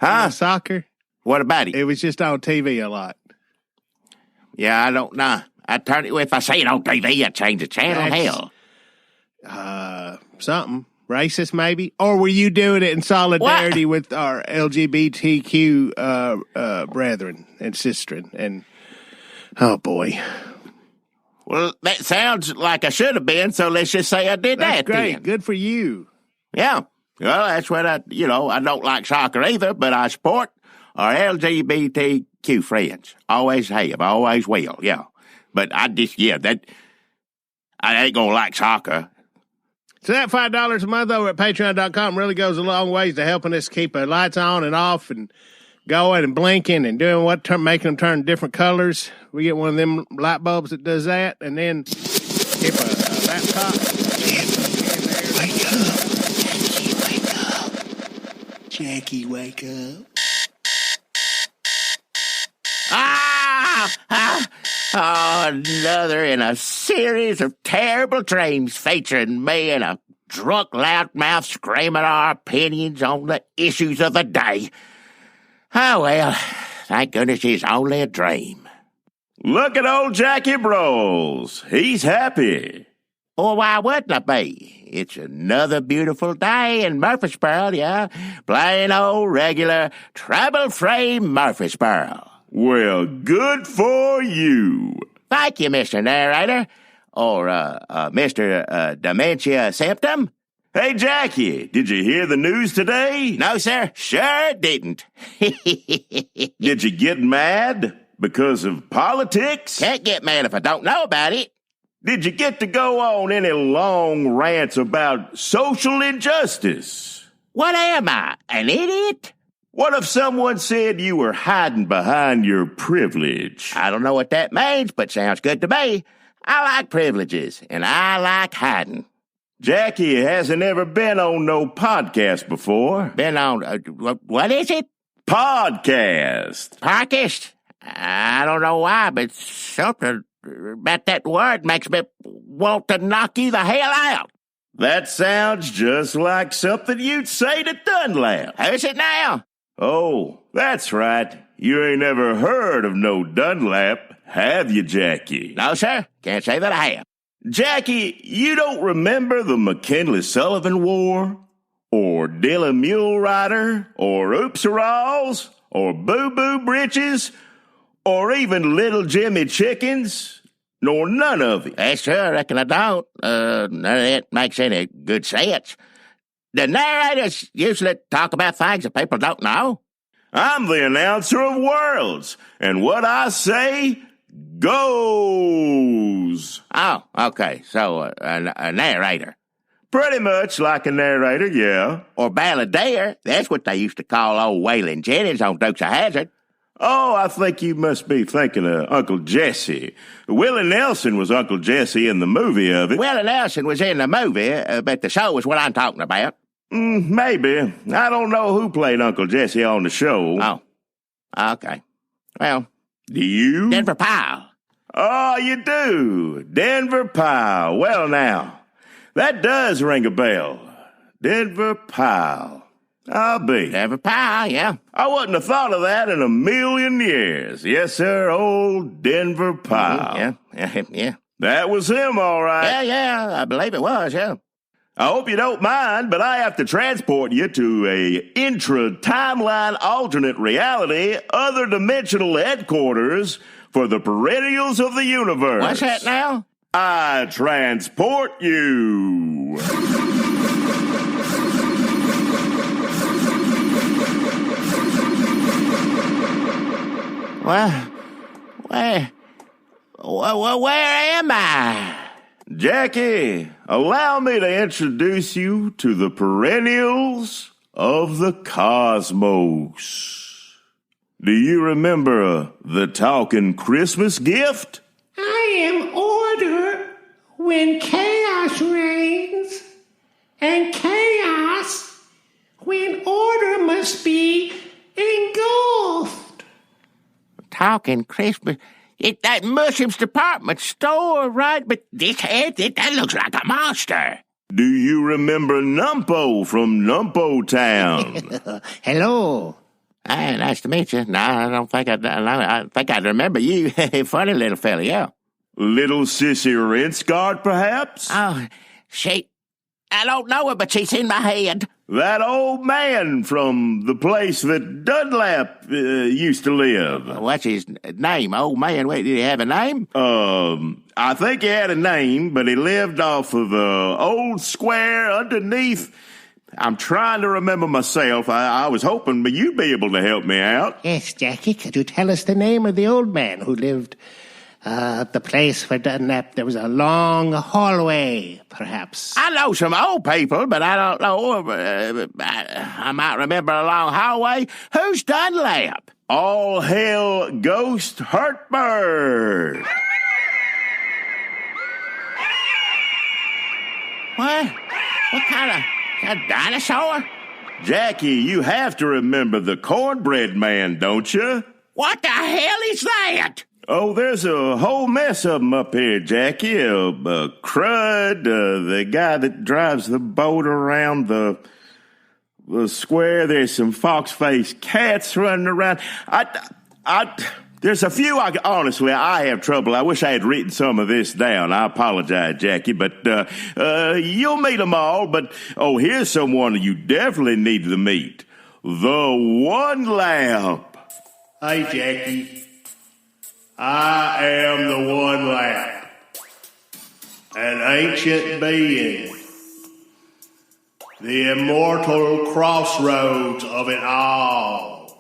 Huh? Soccer? What about it? It was just on TV a lot. Yeah, I don't know. If I say it on TV, I change the channel. Hell. Something. Racist, maybe? Or were you doing it in solidarity with our LGBTQ brethren and sistren? And oh, boy. Well, that sounds like I should have been, so let's just say I did that. That's great. Then. Good for you. Yeah. Well, that's what I don't like soccer either, but I support our LGBTQ friends. Always have, always will, yeah. But I ain't going to like soccer. So that $5 a month over at patreon.com really goes a long ways to helping us keep the lights on and off and going and blinking and doing making them turn different colors. We get one of them light bulbs that does that, and then keep a laptop. Jackie, wake up. Another in a series of terrible dreams featuring me and a drunk loudmouth screaming our opinions on the issues of the day. Oh, well, thank goodness it's only a dream. Look at old Jackie Bros. He's happy. Or why wouldn't I be? It's another beautiful day in Murfreesboro, yeah. Plain old regular, trouble-free Murfreesboro. Well, good for you. Thank you, Mr. Narrator. Or, Mr. Dementia Symptom. Hey, Jackie, did you hear the news today? No, sir, sure didn't. Did you get mad because of politics? Can't get mad if I don't know about it. Did you get to go on any long rants about social injustice? What am I, an idiot? What if someone said you were hiding behind your privilege? I don't know what that means, but sounds good to me. I like privileges, and I like hiding. Jackie hasn't ever been on no podcast before. Been on, what is it? Podcast. Podcast? I don't know why, but something about that word makes me want to knock you the hell out. That sounds just like something you'd say to Dunlap. Who's it now? Oh, that's right. You ain't never heard of no Dunlap, have you, Jackie? No, sir. Can't say that I have. Jackie, you don't remember the McKinley-Sullivan War? Or Dylan Mule Rider? Or Oops-a-Rolls? Or Boo-Boo Britches? Or even Little Jimmy Chickens? Nor none of it. That's true, I reckon I don't. None of that makes any good sense. The narrators usually talk about things that people don't know. I'm the announcer of worlds, and what I say goes. Oh, okay, so a narrator. Pretty much like a narrator, yeah. Or balladeer, that's what they used to call old Waylon Jennings on Dukes of Hazzard. Oh, I think you must be thinking of Uncle Jesse. Willie Nelson was Uncle Jesse in the movie of it. Willie Nelson was in the movie, but the show is what I'm talking about. Maybe. I don't know who played Uncle Jesse on the show. Oh, okay. Well, do you? Denver Powell. Oh, you do. Denver Powell. Well, now, that does ring a bell. Denver Powell. I'll be. Denver Powell, yeah. I wouldn't have thought of that in a million years. Yes, sir, old Denver Powell. Yeah. That was him, all right. Yeah, I believe it was, yeah. I hope you don't mind, but I have to transport you to a intra-timeline alternate reality, other dimensional headquarters for the perennials of the universe. What's that now? I transport you. Where am I? Jackie, allow me to introduce you to the perennials of the cosmos. Do you remember the talking Christmas gift? I am order when chaos reigns, and chaos when order must be engulfed. Talking Christmas. It's that Mushroom's department store, right? But this head, that looks like a monster. Do you remember Numpo from Numpo Town? Hello. Hey, nice to meet you. No, I don't think I think I'd remember you. Funny little fella, yeah. Little Sissy Rinscard, perhaps? Oh, I don't know her, but she's in my head. That old man from the place that Dunlap used to live. What's his name? Old man, wait, did he have a name? I think he had a name, but he lived off of the old square underneath. I'm trying to remember myself. I was hoping but you'd be able to help me out. Yes, Jackie, could you tell us the name of the old man who lived at the place where Dunlap? There was a long hallway, perhaps. I know some old people, but I don't know. I might remember a long hallway. Who's Dunlap? All hail Ghost Hurtbird. What? What kind of... a dinosaur? Jackie, you have to remember the cornbread man, don't you? What the hell is that? Oh, there's a whole mess of them up here, Jackie. Crud, the guy that drives the boat around the square. There's some fox-faced cats running around. There's a few, honestly, I have trouble. I wish I had written some of this down. I apologize, Jackie, but you'll meet them all. But, here's someone you definitely need to meet. The One Lamp. Hey, Jackie. I am the One Lamp, an ancient being, the immortal crossroads of it all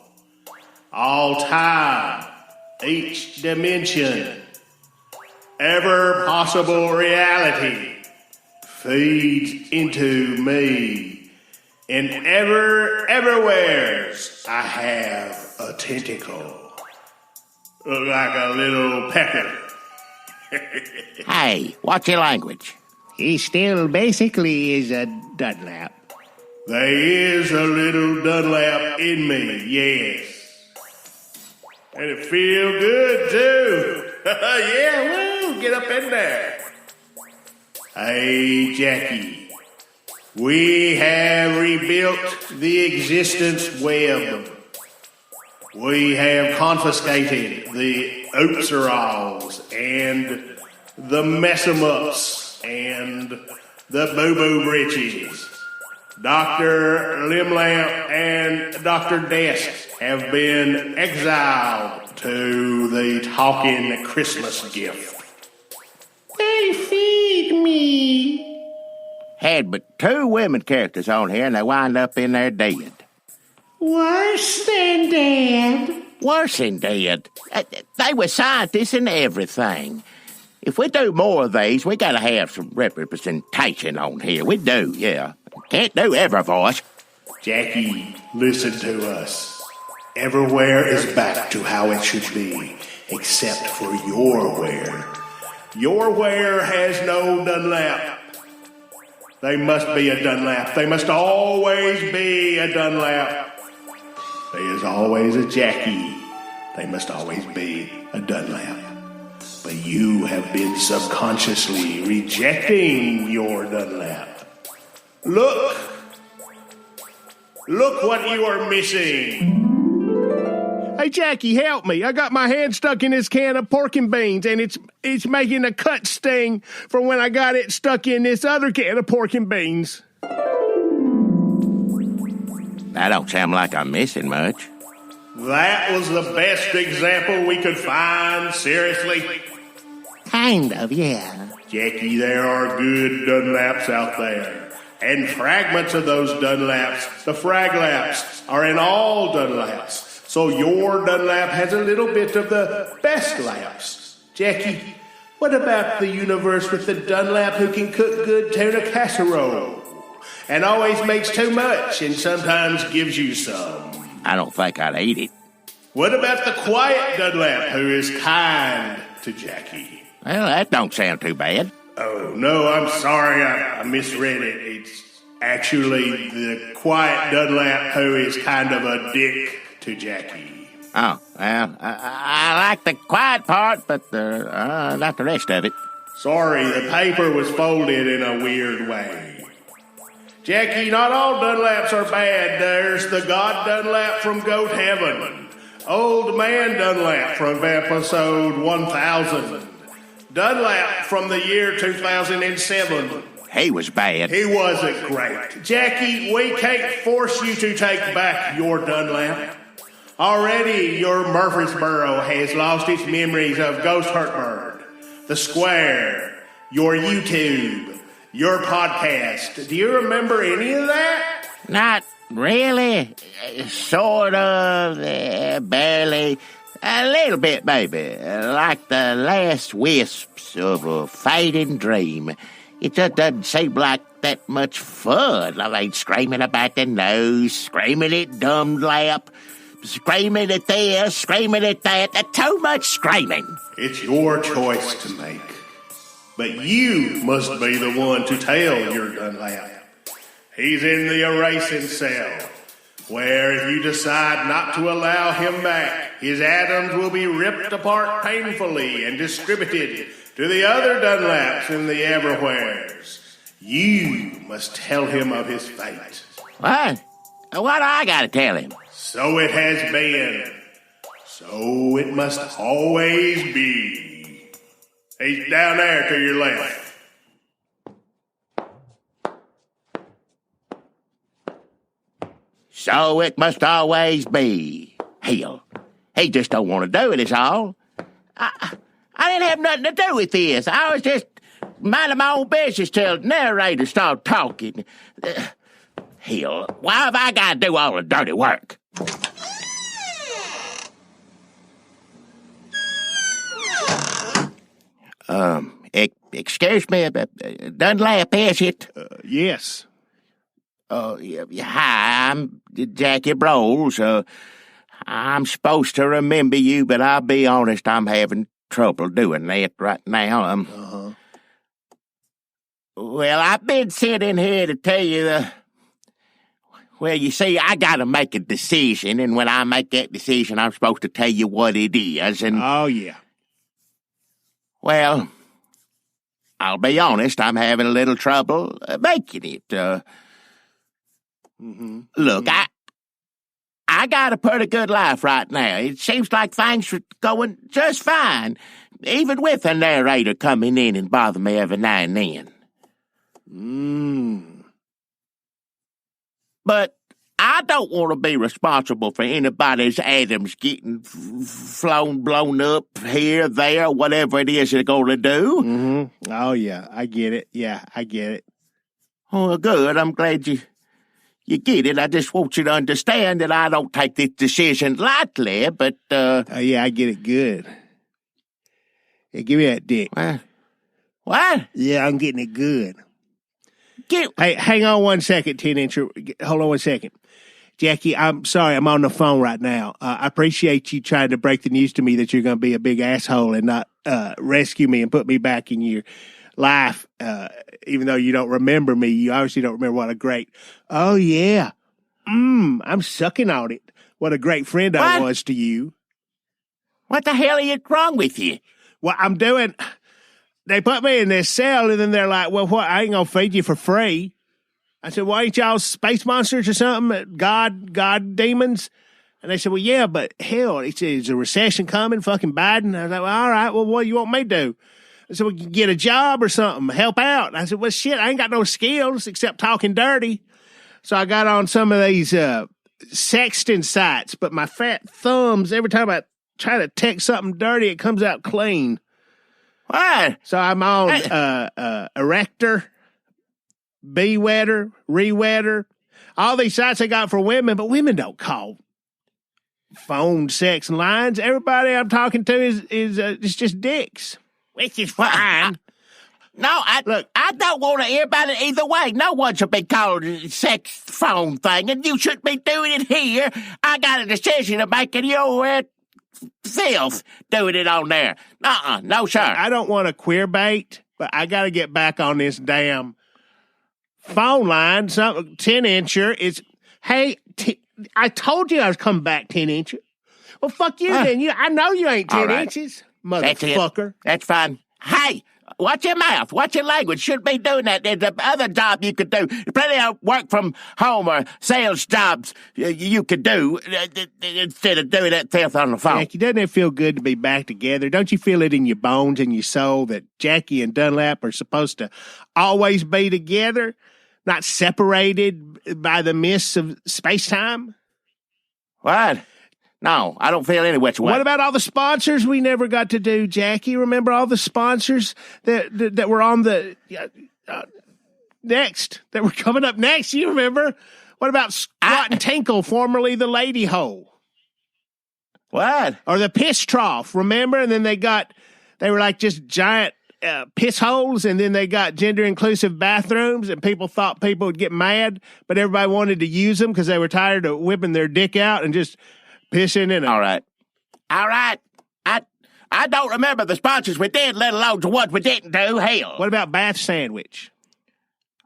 time, each dimension, ever possible reality feeds into me. In everywheres I have a tentacle. Look like a little pecker. Hey, what's your language? He still basically is a Dunlap. There is a little Dunlap in me, yes. And it feels good, too. Yeah, woo, get up in there. Hey, Jackie, we have rebuilt the existence web. We have confiscated the Oopserals and the Mess-em-ups and the Boo-Boo Britches. Dr. Limlamp and Dr. Desk have been exiled to the talking Christmas gift. They feed me. Had but 2 women characters on here, and they wind up in there dead. Worse than dead. Worse than dead. They were scientists and everything. If we do more of these, we gotta have some representation on here. We do, yeah. Can't do every voice. Jackie, listen to us. Everywhere is back to how it should be, except for your wear. Your wear has no Dunlap. They must be a Dunlap. They must always be a Dunlap. There is always a Jackie. They must always be a Dunlap. But you have been subconsciously rejecting your Dunlap. Look what you are missing. Hey, Jackie, help me. I got my hand stuck in this can of pork and beans, and it's making a cut sting from when I got it stuck in this other can of pork and beans. That don't sound like I'm missing much. That was the best example we could find, seriously. Kind of, yeah. Jackie, there are good Dunlaps out there. And fragments of those Dunlaps, the Fraglaps, are in all Dunlaps. So your Dunlap has a little bit of the best laps. Jackie, what about the universe with the Dunlap who can cook good tuna casserole? And always makes too much and sometimes gives you some. I don't think I'd eat it. What about the quiet Dunlap who is kind to Jackie? Well, that don't sound too bad. Oh, no, I'm sorry. I misread it. It's actually the quiet Dunlap who is kind of a dick to Jackie. Oh, well, I like the quiet part, but not the rest of it. Sorry, the paper was folded in a weird way. Jackie, not all Dunlaps are bad. There's the God Dunlap from Goat Heaven. Old Man Dunlap from episode 1000. Dunlap from the year 2007. He was bad. He wasn't great. Jackie, we can't force you to take back your Dunlap. Already your Murfreesboro has lost its memories of Ghost Heartbird, The Square, your YouTube, your podcast. Do you remember any of that? Not really. Sort of. Barely. A little bit, maybe. Like the last wisps of a fading dream. It just doesn't seem like that much fun. I mean, screaming about the nose, screaming at Dunlap, screaming at this, screaming at that. Too much screaming. It's your choice to make. But you must be the one to tell your Dunlap. He's in the erasing cell, where if you decide not to allow him back, his atoms will be ripped apart painfully and distributed to the other Dunlaps in the everywheres. You must tell him of his fate. What? What do I gotta tell him? So it has been. So it must always be. He's down there to your left. So it must always be. Hell, he just don't want to do it, is all. I didn't have nothing to do with this. I was just minding my own business till the narrator started talking. Hell, why have I got to do all the dirty work? Excuse me, Dunlap, is it? Yes. Hi, I'm Jackie Brawls. I'm supposed to remember you, but I'll be honest, I'm having trouble doing that right now. Well, I've been sitting here to tell you, well, you see, I gotta make a decision, and when I make that decision, I'm supposed to tell you what it is, and... Oh, yeah. Well, I'll be honest, I'm having a little trouble making it. Look, I got a pretty good life right now. It seems like things are going just fine, even with a narrator coming in and bother me every now and then. But I don't want to be responsible for anybody's atoms getting blown up here, there, whatever it is they're going to do. Oh, yeah, I get it. Yeah, I get it. Oh, good. I'm glad you get it. I just want you to understand that I don't take this decision lightly, but, Oh, yeah, I get it good. Hey, give me that dick. What? Yeah, I'm getting it good. Hey, hang on 1 second, 10-incher. Hold on 1 second. Jackie, I'm sorry, I'm on the phone right now. I appreciate you trying to break the news to me that you're going to be a big asshole and not rescue me and put me back in your life. Even though you don't remember me, you obviously don't remember what a great... Oh, yeah. I'm sucking on it. What a great friend I was to you. What the hell is wrong with you? Well, I'm doing... They put me in this cell, and then they're like, well, what? I ain't going to feed you for free. I said, why ain't y'all space monsters or something? God demons? And they said, well, yeah, but hell, he said, is a recession coming, fucking Biden? I was like, well, all right, well, what do you want me to do? I said, well, get a job or something, help out. And I said, well, shit, I ain't got no skills except talking dirty. So I got on some of these sexting sites, but my fat thumbs, every time I try to text something dirty, it comes out clean. What? So I'm on Erector, Be-Wetter, Re-Wetter, all these sites I got for women, but women don't call phone sex lines. Everybody I'm talking to is just dicks, which is fine. I don't want to hear about it either way. No one should be called a sex phone thing, and you shouldn't be doing it here. I got a decision to make, and you're filth doing it on there. No, sir. I don't want to queer bait, but I got to get back on this damn phone line. Something 10-incher. It's, hey, I told you I was coming back 10-incher. Well, fuck you then. I know you ain't 10 inches, motherfucker. That's fine. Hey, watch your mouth. Watch your language. Shouldn't be doing that. There's the other job you could do. Plenty of work from home or sales jobs you could do instead of doing that filth on the phone. Jackie, doesn't it feel good to be back together? Don't you feel it in your bones and your soul that Jackie and Dunlap are supposed to always be together, not separated by the mists of space-time? What? No, I don't feel any which way. What about all the sponsors we never got to do, Jackie? Remember all the sponsors that were on the next, that were coming up next? You remember? What about Squat and Tinkle, formerly the Lady Hole? What? Or the Piss Trough, remember? And then they were like just giant piss holes, and then they got gender-inclusive bathrooms, and people thought people would get mad, but everybody wanted to use them because they were tired of whipping their dick out and just pissing in it. All right. I don't remember the sponsors we did, let alone the ones we didn't do. Hell. What about Bath Sandwich?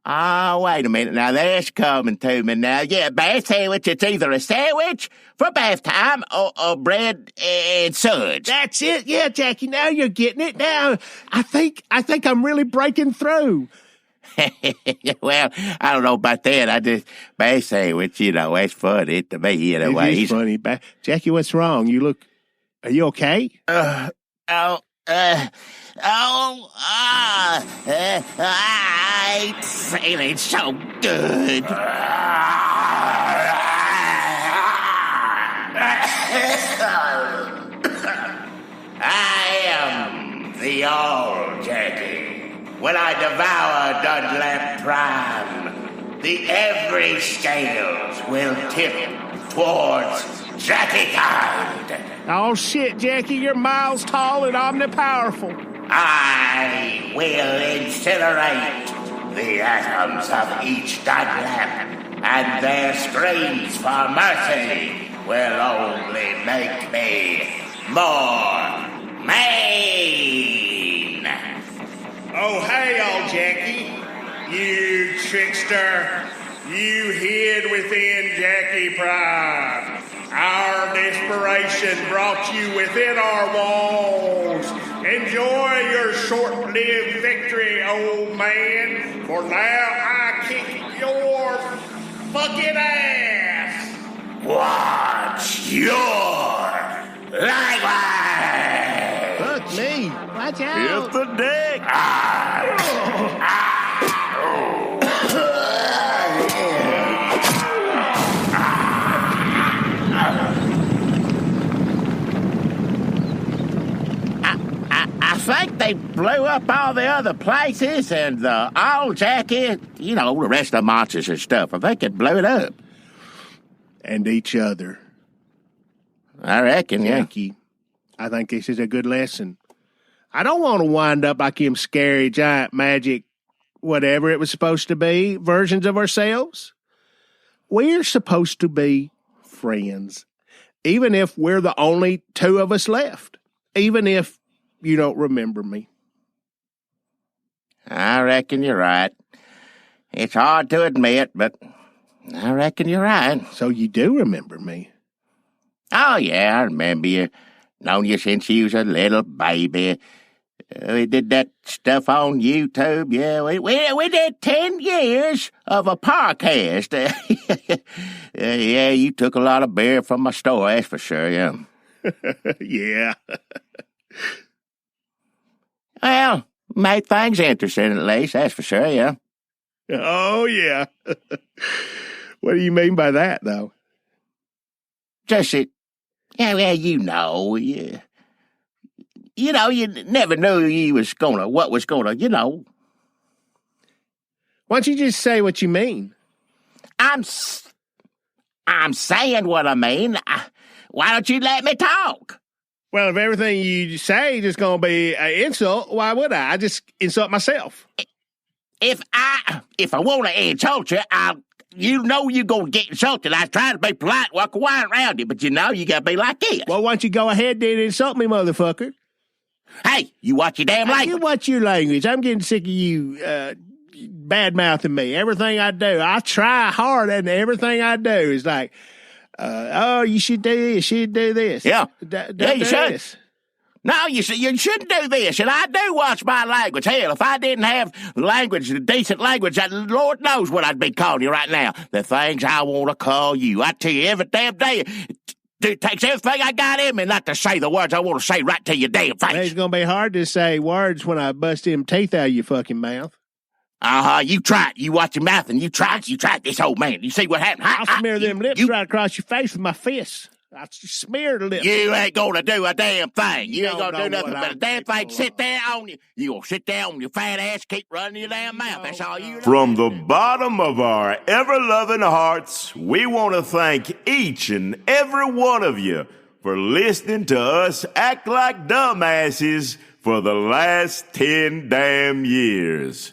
Oh, wait a minute. Now, that's coming to me now. Yeah, Bath Sandwich, it's either a sandwich for bath time or bread and suds. That's it. Yeah, Jackie, now you're getting it. Now, I think I'm really breaking through. Well, I don't know about that. Bath Sandwich, that's funny to me, in a way. It is funny. Jackie, what's wrong? Are you okay? I ain't feeling so good. I am the old Jackie. When I devour Dunlap Prime, the every scales will tip towards Jackie kind. Oh, shit, Jackie, you're miles tall and omnipowerful. I will incinerate the atoms of each Dunlap, and their screams for mercy will only make me more mean. Oh, hey, old Jackie. You trickster. You hid within Jackie Prime. Our desperation brought you within our walls. Enjoy your short-lived victory, old man. For now, I kick your fucking ass. Watch your language. Fuck me. Watch out. Hit the dick. I think they blew up all the other places, and the old Jackie, the rest of the monsters and stuff. I think it blew it up. And each other. I reckon, Jackie, I think this is a good lesson. I don't want to wind up like them scary, giant, magic, whatever it was supposed to be, versions of ourselves. We're supposed to be friends, even if we're the only two of us left, even if you don't remember me. I reckon you're right. It's hard to admit, but I reckon you're right. So you do remember me? Oh, yeah, I remember you. Known you since you was a little baby. We did that stuff on YouTube. Yeah, we did 10 years of a podcast. Yeah, you took a lot of beer from my store, that's for sure, yeah. Yeah. Well, made things interesting at least, that's for sure, yeah. Oh, yeah. What do you mean by that, though? Just it, yeah, you know, yeah. You know, you never knew what was gonna, you know. Why don't you just say what you mean? I'm saying what I mean. Why don't you let me talk? Well, if everything you say is just going to be an insult, why would I? I just insult myself. If I want to insult you, you know you're going to get insulted. I try to be polite, walk quiet around you, but you know you got to be like this. Well, why don't you go ahead and insult me, motherfucker? Hey, you watch your damn language. You watch your language. I'm getting sick of you bad-mouthing me. Everything I do, I try hard, and everything I do is like, you should do this, you should do this. Yeah, you should. This. No, you shouldn't do this, and I do watch my language. Hell, if I didn't have language, decent language, Lord knows what I'd be calling you right now. The things I want to call you. I tell you every damn day. It takes everything I got in me not to say the words I want to say right to your damn face. It's going to be hard to say words when I bust them teeth out of your fucking mouth. You try it. You watch your mouth and you try it. This old man. You see what happened? I'll smear them lips right across your face with my fists. I smear the lips. You ain't going to do a damn thing. You ain't going to do nothing but a damn thing. Sit there on you. You going to sit there on your fat ass, keep running your damn mouth. That's all you do. From the bottom of our ever-loving hearts, we want to thank each and every one of you for listening to us act like dumbasses for the last 10 damn years.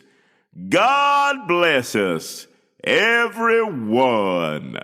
God bless us, everyone.